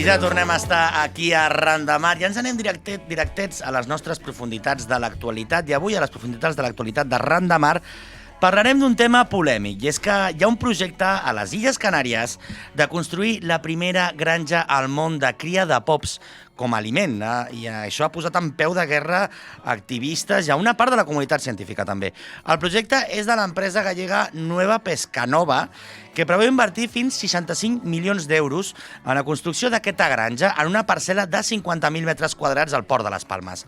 ja tornem a estar aquí a Ran de Mar i ens anem directets a les nostres profunditats de l'actualitat. I avui, a les profunditats de l'actualitat de Ran de Mar, parlarem d'un tema polèmic, i és que hi ha un projecte a les Illes Canàries de construir la primera granja al món de cria de pops com a aliment, i això ha posat en peu de guerra activistes i a una part de la comunitat científica també. El projecte és de l'empresa gallega Nueva Pescanova, que preveu invertir fins 65 milions d'euros en la construcció d'aquesta granja en una parcel·la de 50.000 metres quadrats al port de les Palmes.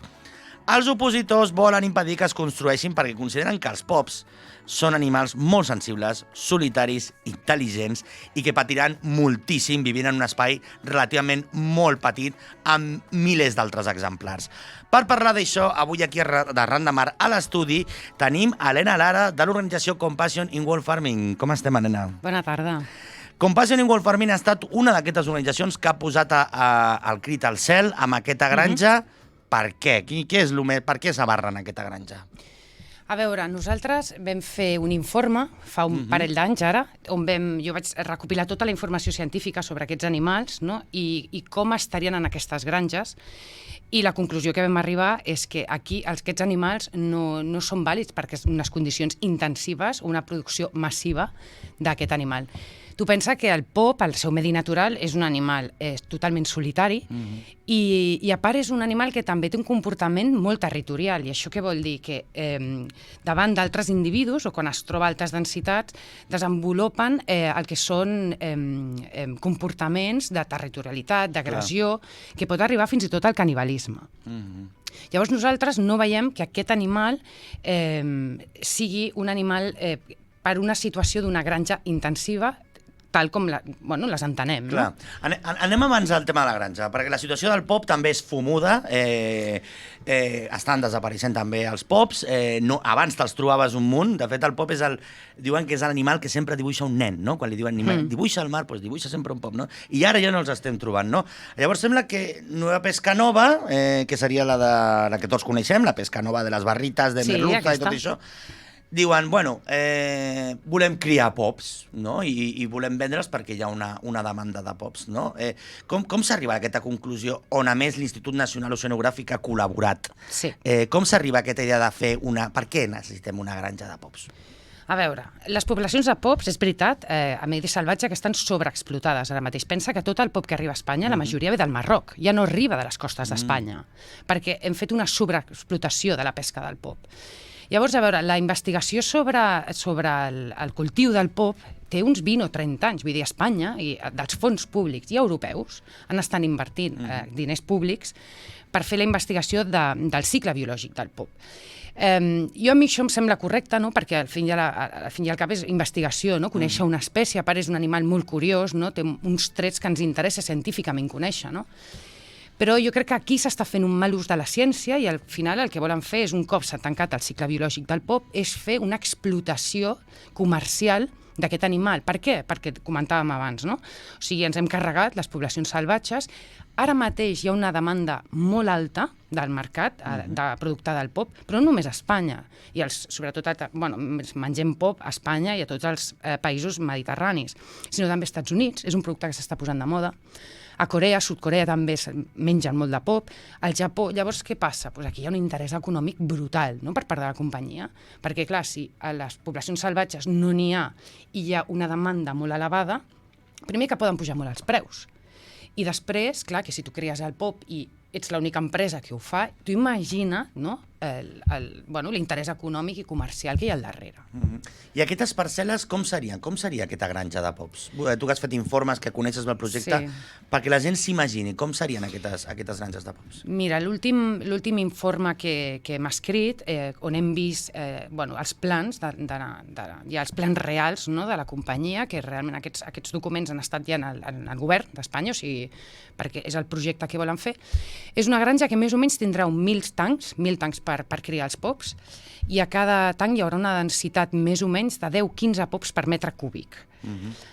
Els opositors volen impedir que es construeixin perquè consideren que els pops són animals molt sensibles, solitaris, intel·ligents i que patiran moltíssim vivint en un espai relativament molt petit amb milers d'altres exemplars. Per parlar d'això, avui aquí a Ran de Mar a l'estudi tenim Helena Lara de l'organització Compassion in World Farming. Com estem, Helena? Bona tarda. Compassion in World Farming ha estat una d'aquestes organitzacions que ha posat el crit al cel amb aquesta granja. Per què? Per què s'abarren aquesta granja? A veure, nosaltres vam fer un informe fa un parell d'anys ara, on jo vaig recopilar tota la informació científica sobre aquests animals, no? I com estarien en aquestes granges. I la conclusió que vam arribar és que aquí aquests animals no són vàlids perquè són unes condicions intensives o una producció massiva d'aquest animal. Tu pensa que el pop, el seu medi natural, és un animal totalment solitari i a part és un animal que també té un comportament molt territorial. I això què vol dir? Que davant d'altres individus o quan es troba a altes densitats desenvolupen el que són comportaments de territorialitat, d'agressió, que pot arribar fins i tot al canibalisme. Llavors nosaltres no veiem que aquest animal sigui un animal per una situació d'una granja intensiva tal com les entenem. Clar. Anem abans al tema de la granja, perquè la situació del pop també és fumuda, estan desapareixent també els pops, abans te'ls trobaves un munt, de fet el pop diuen que és l'animal que sempre dibuixa un nen, no? Quan li diuen dibuixa el mar, doncs dibuixa sempre un pop, no? I ara ja no els estem trobant, no? Llavors sembla que Nueva Pescanova, que seria la que tots coneixem, la Pescanova de les barrites, de merluza i tot això, diuen, volem criar pops, no? I volem vendre'ls perquè hi ha una demanda de pops, no? Com s'arriba a aquesta conclusió on, a més, l'Institut Nacional Oceanogràfic ha col·laborat? Sí. Com s'arriba a aquesta idea de fer Per què necessitem una granja de pops? A veure, les poblacions de pops, és veritat, a medi salvatge, que estan sobreexplotades ara mateix. Pensa que tot el pop que arriba a Espanya, la majoria ve del Marroc, ja no arriba de les costes d'Espanya, perquè hem fet una sobreexplotació de la pesca del pop. Llavors, a veure, la investigació sobre el cultiu del pop té uns 20 o 30 anys. Vull dir, Espanya, i dels fons públics i europeus, estan invertint diners públics per fer la investigació del cicle biològic del pop. A mi això em sembla correcte, no? Perquè al fin i al cap és investigació, no? Conèixer una espècie, a part és un animal molt curiós, no? Té uns trets que ens interessa científicament conèixer, no? Però jo crec que aquí s'està fent un mal ús de la ciència i al final el que volen fer és, un cop s'ha tancat el cicle biològic del pop, és fer una explotació comercial d'aquest animal. Per què? Perquè comentàvem abans, no? O sigui, ens hem carregat les poblacions salvatges. Ara mateix hi ha una demanda molt alta del mercat de producte del pop, però no només a Espanya. I sobretot, mengem pop a Espanya i a tots els països mediterranis, sinó també als Estats Units. És un producte que s'està posant de moda. A Corea, Sud-Corea també mengen molt de pop. Al Japó, llavors què passa? Pues aquí hi ha un interès econòmic brutal, no?, per part de la companyia. Perquè, clar, si a les poblacions salvatges no n'hi ha i hi ha una demanda molt elevada, primer que poden pujar molt els preus. I després, clar, que si tu cries el pop i ets l'única empresa que ho fa, tu imagina, no?, l'interès econòmic i comercial que hi ha al darrere. I aquestes parcel·les com serien? Com seria aquesta granja de pops? Tu que has fet informes, que coneixes el projecte, perquè la gent s'imagini com serien aquestes granges de pops. Mira, l'últim informe que hem escrit, on hem vist els plans, ja els plans reals, no?, de la companyia, que realment aquests documents han estat ja en el govern d'Espanya, o sigui, perquè és el projecte que volen fer. És una granja que més o menys tindrà 1.000 tancs per criar els pops, i a cada tanc hi haurà una densitat més o menys de 10-15 pops per metre cúbic.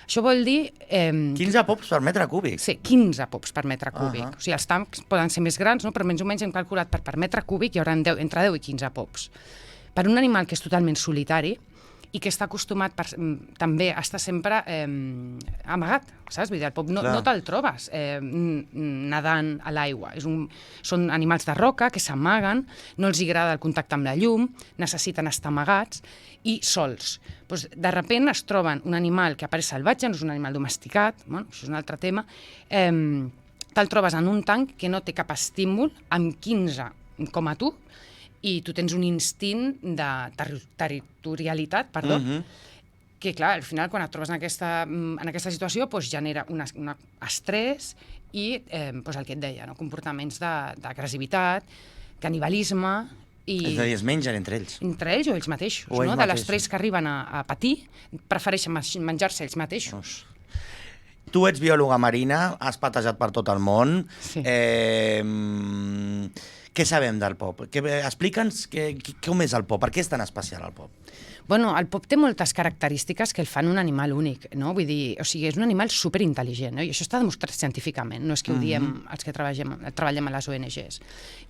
Això vol dir... 15 pops per metre cúbic? Sí, 15 pops per metre cúbic. O sigui, els tancs poden ser més grans, no? Però més o menys hem calculat per metre cúbic hi haurà entre 10 i 15 pops. Per un animal que és totalment solitari i que està acostumat també a estar sempre amagat, saps? Vull dir, el pop no te'l trobes nedant a l'aigua. Són animals de roca que s'amaguen, no els agrada el contacte amb la llum, necessiten estar amagats i sols. Doncs, de sobte es troben un animal que apareix salvatge, no és un animal domesticat, bueno, això és un altre tema, te'l trobes en un tanc que no té cap estímul, amb 15 com a tu, i tu tens un instint de territorialitat, que, clar, al final, quan et trobes en aquesta situació, doncs, genera un estrès i doncs, el que et deia, comportaments d'agressivitat, canibalisme... És a dir, es mengen entre ells. Entre ells o ells mateixos, de l'estrès que arriben a patir, prefereixen menjar-se ells mateixos. Tu ets biòloga marina, has patejat per tot el món. Sí. Què sabem del pop? Explica'ns com és el pop, per què és tan especial el pop? Bueno, el pop té moltes característiques que el fan un animal únic, no? Vull dir, o sigui, és un animal superintel·ligent, no? I això està demostrat científicament, no és que ho diem els que treballem a les ONGs.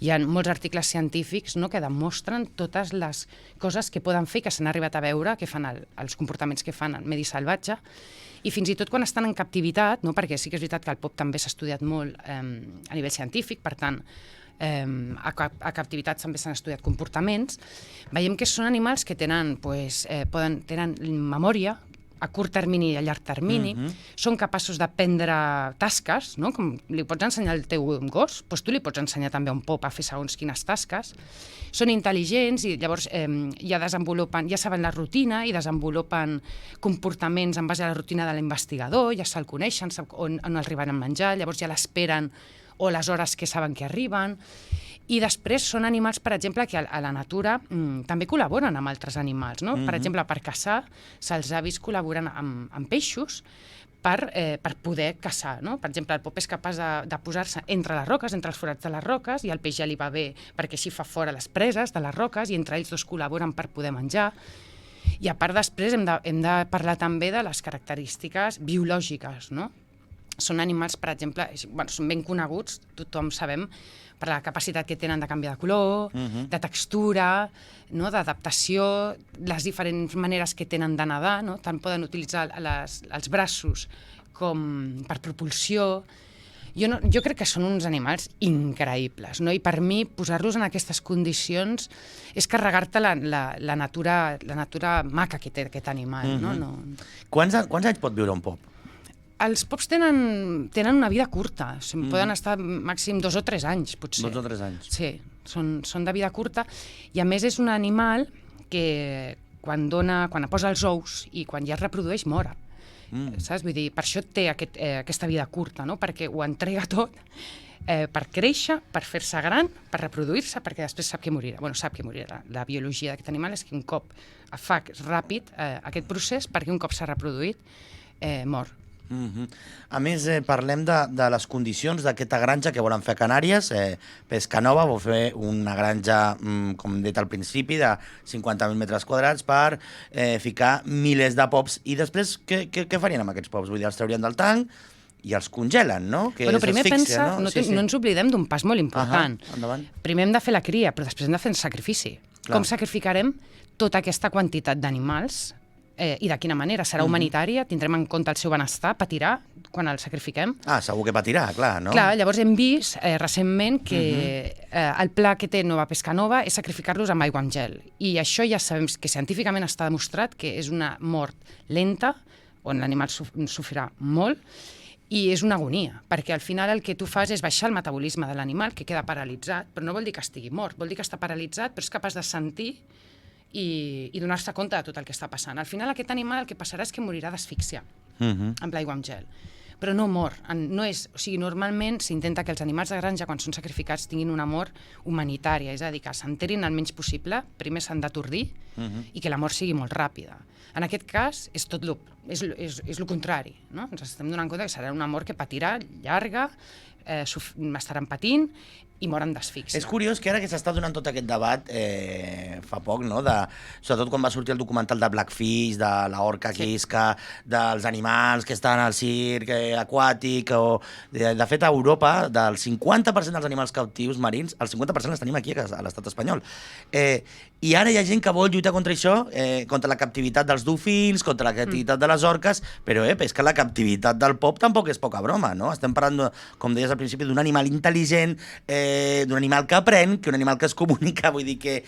Hi ha molts articles científics, no?, que demostren totes les coses que poden fer, que s'han arribat a veure, que fan els comportaments que fan al medi salvatge, i fins i tot quan estan en captivitat, no? Perquè sí que és veritat que el pop també s'ha estudiat molt a nivell científic, per tant, a captivitat també s'han estudiat comportaments, veiem que són animals que tenen memòria a curt termini i a llarg termini, són capaços d'aprendre tasques, no? Com li pots ensenyar al teu gos, doncs tu li pots ensenyar també a un pop a fer segons quines tasques, són intel·ligents i llavors ja saben la rutina i desenvolupen comportaments en base a la rutina de l'investigador, ja se'l coneixen, sap on arriben a menjar, llavors ja l'esperen o les hores que saben que arriben. I després són animals, per exemple, que a la natura també col·laboren amb altres animals, no? Per exemple, per caçar, se'ls ha vist col·laborant amb peixos per poder caçar, no? Per exemple, el pop és capaç de posar-se entre les roques, entre els forats de les roques, i el peix ja li va bé perquè així fa fora les preses de les roques i entre ells dos col·laboren per poder menjar. I a part, després hem de parlar també de les característiques biològiques, no? Són animals, per exemple, són ben coneguts, tothom sabem, per la capacitat que tenen de canviar de color, de textura, no? D'adaptació, les diferents maneres que tenen de nedar, no? Tant poden utilitzar els braços com per propulsió. Jo crec que són uns animals increïbles, no? I per mi posar-los en aquestes condicions és carregar-te la natura maca que té aquest animal. No? Quants anys pot viure un pop? Els pops tenen una vida curta, poden estar màxim 2 o 3 anys, potser. 2 o 3 anys. Sí, són de vida curta, i a més és un animal que quan posa els ous i quan ja es reprodueix mor. Saps? Vull dir, per això té aquesta vida curta, no? Perquè ho entrega tot per créixer, per fer-se gran, per reproduir-se, perquè després sap que morirà. Bueno, sap que morirà. La biologia d'aquest animal és que un cop fa ràpid aquest procés, perquè un cop s'ha reproduït, mor. A més, parlem de les condicions d'aquesta granja que volen fer a Canàries. Pescanova vol fer una granja, com dit al principi, de 50.000 metres quadrats per ficar milers de pops. I després, què farien amb aquests pops? Vull dir, els traurien del tanc i els congelen, no? Primer pensa, no ens oblidem d'un pas molt important. Primer hem de fer la cria, però després hem de fer el sacrifici. Com sacrificarem tota aquesta quantitat d'animals? I de quina manera? Serà humanitària? Tindrem en compte el seu benestar? Patirà quan el sacrifiquem? Segur que patirà, clar, no? Clar, llavors hem vist recentment que el pla que té Nova Pescanova és sacrificar-los amb aigua amb gel. I això ja sabem que científicament està demostrat que és una mort lenta, on l'animal sofrirà molt, i és una agonia, perquè al final el que tu fas és baixar el metabolisme de l'animal, que queda paralitzat, però no vol dir que estigui mort, vol dir que està paralitzat, però és capaç de sentir i donar-se compte de tot el que està passant. Al final aquest animal el que passarà és que morirà d'asfíxia amb l'aigua amb gel. Però no mor. Normalment s'intenta que els animals de granja, quan són sacrificats, tinguin una mort humanitària, és a dir, que s'enterin el menys possible, primer s'han d'atordir i que la mort sigui molt ràpida. En aquest cas és el contrari, no? Ens estem donant compte que serà una mort que patirà llarga, estaran patint i moren d'asfíxia. És curiós que ara que s'està donant tot aquest debat fa poc, no? Sobretot quan va sortir el documental de Blackfish, de la orca quisca, dels animals que estan al circ aquàtic, de fet a Europa, del 50% dels animals cautius marins, el 50% els tenim aquí a l'estat espanyol. I ara hi ha gent que vol lluitar contra això, contra la captivitat dels dofins, contra la captivitat de les orques, però és que la captivitat del pop tampoc és poca broma, no? Estem parlant, com deies al principi, d'un animal intel·ligent, d'un animal que aprèn, que un animal que es comunica, vull dir que...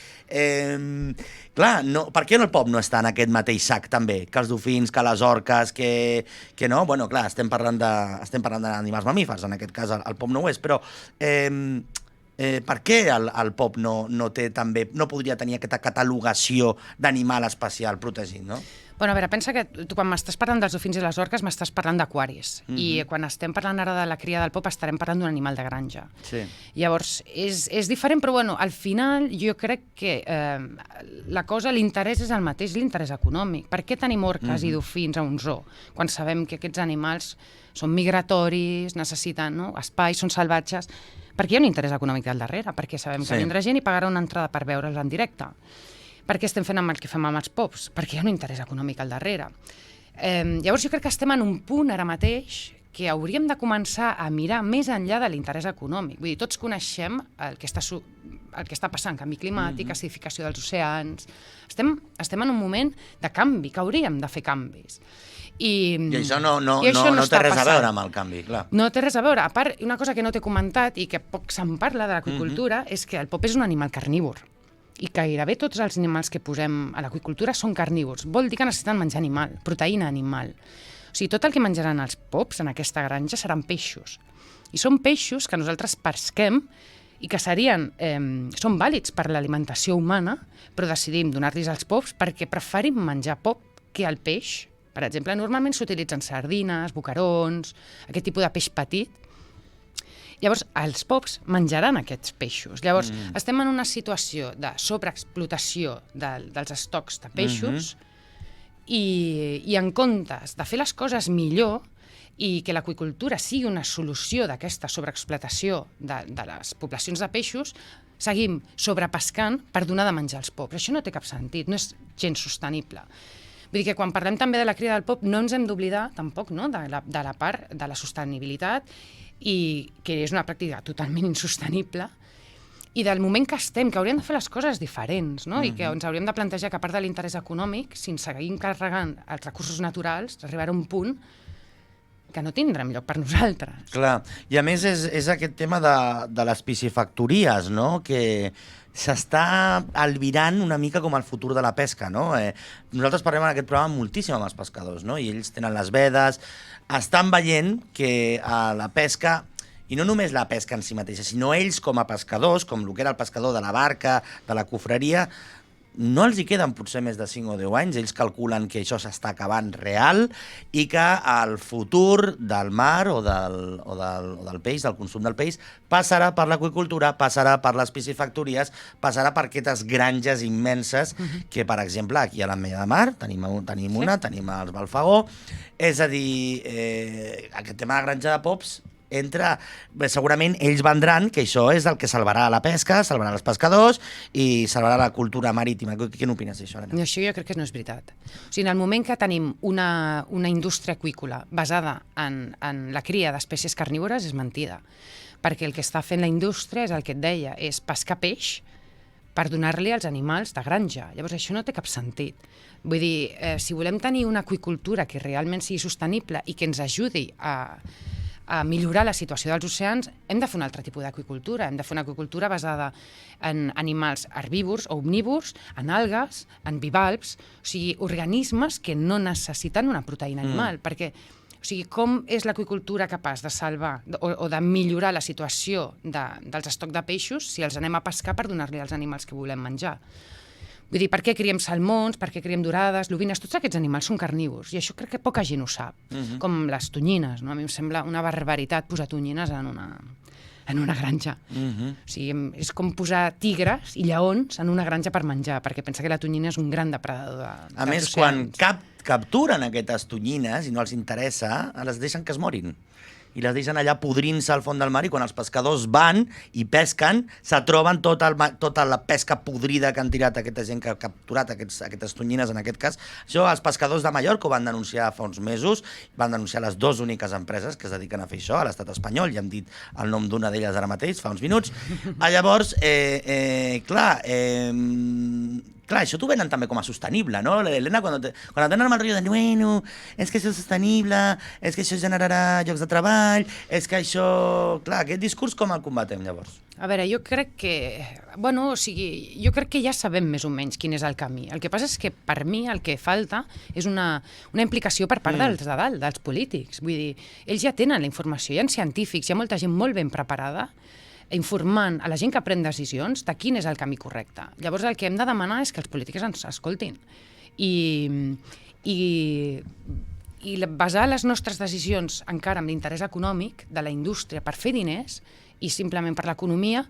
Clar, per què el pop no està en aquest mateix sac també? Que els dofins, que les orques, que no? Bueno, clar, estem parlant d'animals mamífers, en aquest cas el pop no ho és, però... per què el pop no podria tenir aquesta catalogació d'animal especial protegit, no? Bueno, a veure, pensa que tu quan m'estàs parlant dels dofins i les orques m'estàs parlant d'aquaris. I quan estem parlant ara de la cria del pop estarem parlant d'un animal de granja. Sí. Llavors, és diferent, però bueno, al final jo crec que la cosa, l'interès és el mateix, l'interès econòmic. Per què tenim orques i dofins a un zoo? Quan sabem que aquests animals són migratoris, necessiten espai, són salvatges. Perquè hi ha un interès econòmic al darrere, perquè sabem que vindrà gent i pagarà una entrada per veure'ls en directe. Per què estem fent amb el que fem amb els pops? Perquè hi ha un interès econòmic al darrere. Llavors jo crec que estem en un punt ara mateix que hauríem de començar a mirar més enllà de l'interès econòmic. Vull dir, tots coneixem el que està passant, canvi climàtic, acidificació dels oceans... Estem en un moment de canvi, que hauríem de fer canvis. I això no té res a veure amb el canvi, clar. No té res a veure. A part, una cosa que no t'he comentat i que poc se'n parla de l'aqüicultura és que el pop és un animal carnívor. I gairebé tots els animals que posem a l'aqüicultura són carnívors. Vol dir que necessiten menjar animal, proteïna animal. O sigui, tot el que menjaran els pops en aquesta granja seran peixos. I són peixos que nosaltres pesquem i que són vàlids per l'alimentació humana, però decidim donar-los als pops perquè preferim menjar pop que el peix. Per exemple, normalment s'utilitzen sardines, boquerons, aquest tipus de peix petit. Llavors, els pops menjaran aquests peixos. Llavors, estem en una situació de sobreexplotació dels estocs de peixos i en comptes de fer les coses millor i que l'aqüicultura sigui una solució d'aquesta sobreexplotació de les poblacions de peixos, seguim sobrepescant per donar de menjar als pops. Això no té cap sentit, no és gens sostenible. Vull dir que quan parlem també de la cria del pop no ens hem d'oblidar tampoc de la part de la sostenibilitat i que és una pràctica totalment insostenible i del moment que estem, que hauríem de fer les coses diferents, no? I que ens hauríem de plantejar que a part de l'interès econòmic, si ens seguim carregant els recursos naturals, arribarà a un punt que no tindrem lloc per nosaltres. Clar, i a més és aquest tema de les piscifactories, no? Que s'està albirant una mica com el futur de la pesca, no? Nosaltres parlem en aquest programa moltíssim amb els pescadors, no? I ells tenen les vedes, estan veient que la pesca, i no només la pesca en si mateixa, sinó ells com a pescadors, com el que era el pescador de la barca, de la cofreria, no els hi queden potser més de 5 o 10 anys, ells calculen que això s'està acabant real i que el futur del mar o del peix, del consum del peix, passarà per l'aqüicultura, passarà per les piscifactories, passarà per aquestes granges immenses que, per exemple, aquí a l'Ametlla de Mar tenim tenim els Balfagó, és a dir, aquest tema de granja de pops segurament ells vendran que això és el que salvarà la pesca, salvarà els pescadors i salvarà la cultura marítima. Què n'opines d'això, Helena? Això jo crec que no és veritat. O sigui, en el moment que tenim una indústria aqüícola basada en la cria d'espècies carnívores és mentida, perquè el que està fent la indústria és el que et deia, és pescar peix per donar-li als animals de granja. Llavors això no té cap sentit. Vull dir, si volem tenir una aqüicultura que realment sigui sostenible i que ens ajudi a millorar la situació dels oceans, hem de fer un altre tipus d'aqüicultura. Hem de fer una aqüicultura basada en animals herbívors o omnívors, en algues, en bivalves, o sigui, organismes que no necessiten una proteïna animal, perquè o sigui, com és l'aqüicultura capaç de salvar o de millorar la situació dels estocs de peixos si els anem a pescar per donar-li als animals que volem menjar? Vull dir, per què criem salmons, per què criem dorades, lobines, tots aquests animals són carnívors, i això crec que poca gent ho sap, com les tonyines, no? A mi em sembla una barbaritat posar tonyines en una granja. O sigui, és com posar tigres i lleons en una granja per menjar, perquè pensa que la tonyina és un gran depredador dels oceans. A més, quan capturen aquestes tonyines i no els interessa, les deixen que es morin. i les deixen allà podrint-se al fons del mar, i quan els pescadors van i pesquen, se troben tota la pesca podrida que han tirat aquesta gent que ha capturat aquestes tonyines, en aquest cas. Això els pescadors de Mallorca ho van denunciar fa uns mesos, van denunciar les dues úniques empreses que es dediquen a fer això a l'estat espanyol, ja hem dit el nom d'una d'elles ara mateix, fa uns minuts. Llavors, clar, això t'ho venen també com a sostenible, no? L'Helena, quan et venen amb el rotllo de bueno, és que això és sostenible, és que això generarà llocs de treball, és que això... Clar, aquest discurs com el combatem, llavors? A veure, jo crec que... Bueno, o sigui, jo crec que ja sabem més o menys quin és el camí. El que passa és que, per mi, el que falta és una implicació per part dels de dalt, dels polítics. Vull dir, ells ja tenen la informació, hi ha científics, hi ha molta gent molt ben preparada, informant a la gent que pren decisions de quin és el camí correcte. Llavors el que hem de demanar és que els polítics ens escoltin i basar les nostres decisions encara en l'interès econòmic de la indústria per fer diners i simplement per l'economia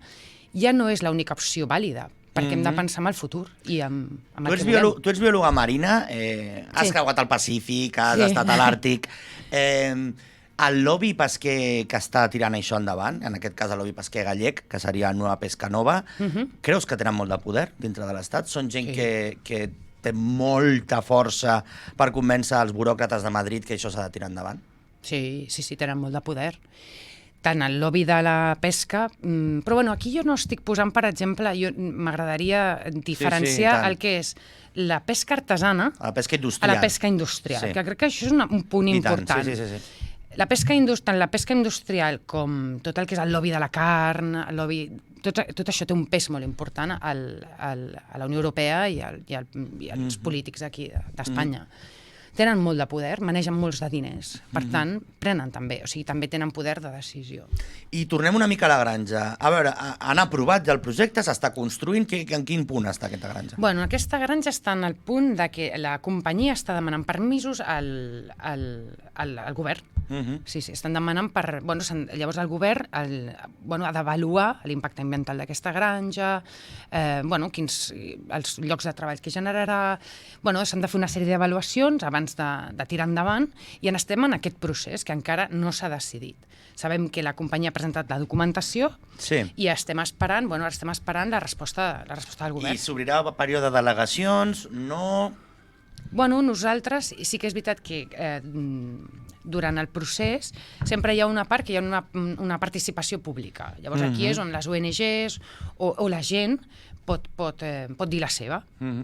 ja no és l'única opció vàlida, perquè hem de pensar en el futur i en el que volem. Tu ets biòloga marina, has creuat el Pacífic, has estat a l'Àrtic... El lobby pesquer que està tirant això endavant, en aquest cas el lobby pesquer gallec, que seria Nova Pesca Nova, creus que tenen molt de poder dintre de l'Estat? Són gent que té molta força per convèncer els buròcrates de Madrid que això s'ha de tirar endavant? Sí, tenen molt de poder. Tant el lobby de la pesca... Però bueno, aquí jo no estic posant, per exemple, m'agradaria diferenciar el que és la pesca artesana a la pesca industrial. A la pesca industrial, que crec que això és un punt important. Sí. La pesca industrial com tot el que és el lobby de la carn, tot això té un pes molt important a la Unió Europea i als polítics aquí d'Espanya. Tenen molt de poder, manegen molts de diners. Per tant, prenen també, o sigui, també tenen poder de decisió. I tornem una mica a la granja. A veure, han aprovat ja el projecte, s'està construint, en quin punt està aquesta granja? Bueno, aquesta granja està en el punt de que la companyia està demanant permisos al govern. Sí, estan demanant per... Llavors el govern ha d'avaluar l'impacte ambiental d'aquesta granja, els llocs de treball que generarà... S'han de fer una sèrie d'avaluacions abans de tirar endavant i estem en aquest procés que encara no s'ha decidit. Sabem que la companyia ha presentat la documentació i estem esperant la resposta del govern. I s'obrirà el període de delegacions, no... Nosaltres, sí que és veritat que durant el procés sempre hi ha una part que hi ha una participació pública. Llavors aquí és on les ONGs o la gent pot dir la seva.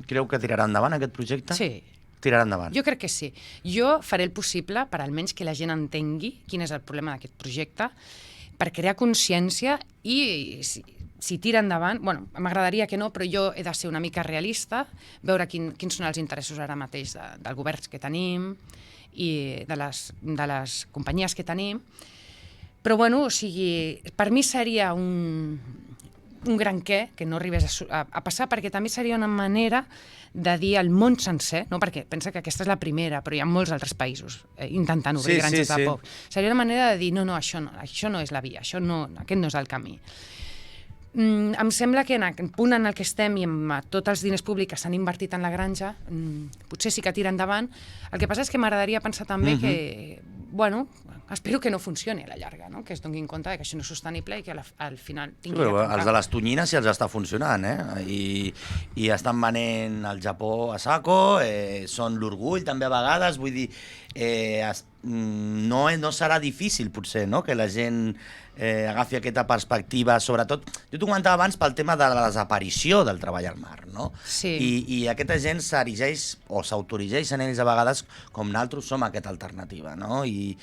Creu que tirarà endavant aquest projecte? Sí. Tirarà endavant. Jo crec que sí. Jo faré el possible per almenys que la gent entengui quin és el problema d'aquest projecte, per crear consciència i si tira endavant, m'agradaria que no, però jo he de ser una mica realista, veure quins són els interessos ara mateix del govern que tenim i de les companyies que tenim. Però, per mi seria un gran que no arribés a passar, perquè també seria una manera de dir al món sencer, no? Perquè pensa que aquesta és la primera, però hi ha molts altres països intentant obrir granges de pop. Seria una manera de dir, no, això no és la via, aquest no és el camí. Em sembla que en el punt en el que estem i amb tots els diners públics que s'han invertit en la granja, potser sí que tira endavant. El que passa és que m'agradaria pensar també que, espero que no funcioni a la llarga, no? Que es donin compte que això no és sostenible i que al final tingui que comprar. Els de les tonyines sí els està funcionant, i estan venent al Japó a saco, són l'orgull també a vegades, vull dir, no serà difícil potser, no?, que la gent agafi aquesta perspectiva, sobretot, jo t'ho comentava abans pel tema de la desaparició del treball al mar, no? Sí. I aquesta gent s'erigeix o s'autoerigeix en ells a vegades com nosaltres som aquesta alternativa, no? I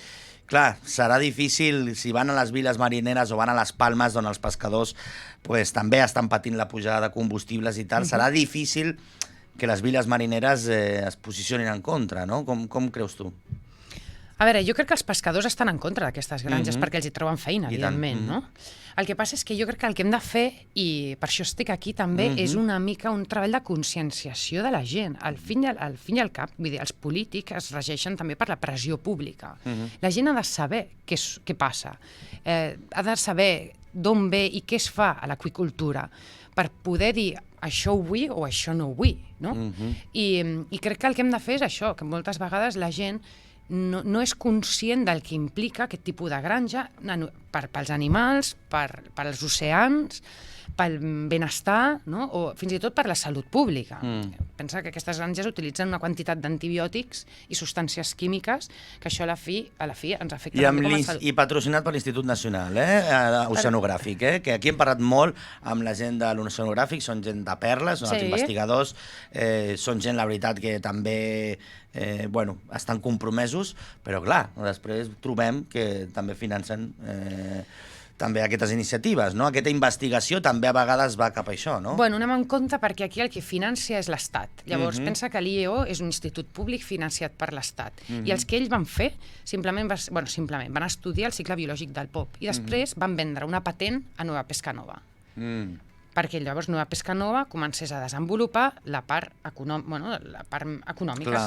clar, serà difícil, si van a les viles marineres o van a les Palmes, on els pescadors també estan patint la pujada de combustibles i tal, serà difícil que les viles marineres es posicionin en contra, no? Com creus tu? A veure, jo crec que els pescadors estan en contra d'aquestes granges perquè els hi troben feina, evidentment, no? El que passa és que jo crec que el que hem de fer, i per això estic aquí també, és una mica un treball de conscienciació de la gent. Al fin i al cap, vull dir, els polítics es regeixen també per la pressió pública. La gent ha de saber què passa, ha de saber d'on ve i què es fa a l'aqüicultura per poder dir això ho vull o això no ho vull, no? I crec que el que hem de fer és això, que moltes vegades la gent no és conscient del que implica aquest tipus de granja pels animals, pels oceans, pel benestar, no? O fins i tot per la salut pública. Pensa que aquestes granges utilitzen una quantitat d'antibiòtics i substàncies químiques que això a la fi ens afecta també com a salut. I patrocinat per l'Institut Nacional Oceanogràfic, que aquí hem parlat molt amb la gent de l'Oceanogràfic, són gent de perles, són els investigadors, són gent, la veritat, que també estan compromesos, però clar, després trobem que també financen també aquestes iniciatives, no? Aquesta investigació també a vegades va cap a això, no? Bueno, anem en compte perquè aquí el que financia és l'Estat. Llavors, pensa que l'IEO és un institut públic financiat per l'Estat. I els que ells van fer, simplement van estudiar el cicle biològic del pop i després van vendre una patent a Nueva Pescanova. Perquè llavors Nueva Pescanova comencés a desenvolupar la part econòmica,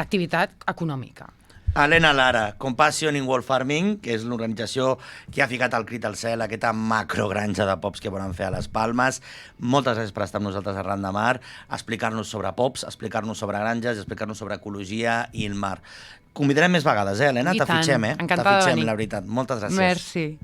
l'activitat econòmica. Helena Lara, Compassion in World Farming, que és l'organització que ha ficat el crit al cel, aquesta macrogranja de pops que volen fer a les Palmes. Moltes gràcies per estar amb nosaltres a Ran de Mar, explicar-nos sobre pops, explicar-nos sobre granges, explicar-nos sobre ecologia i el mar. Convidarem més vegades, Helena? I tant, T'afitxem, encantada de venir. la veritat. Moltes gràcies. Merci.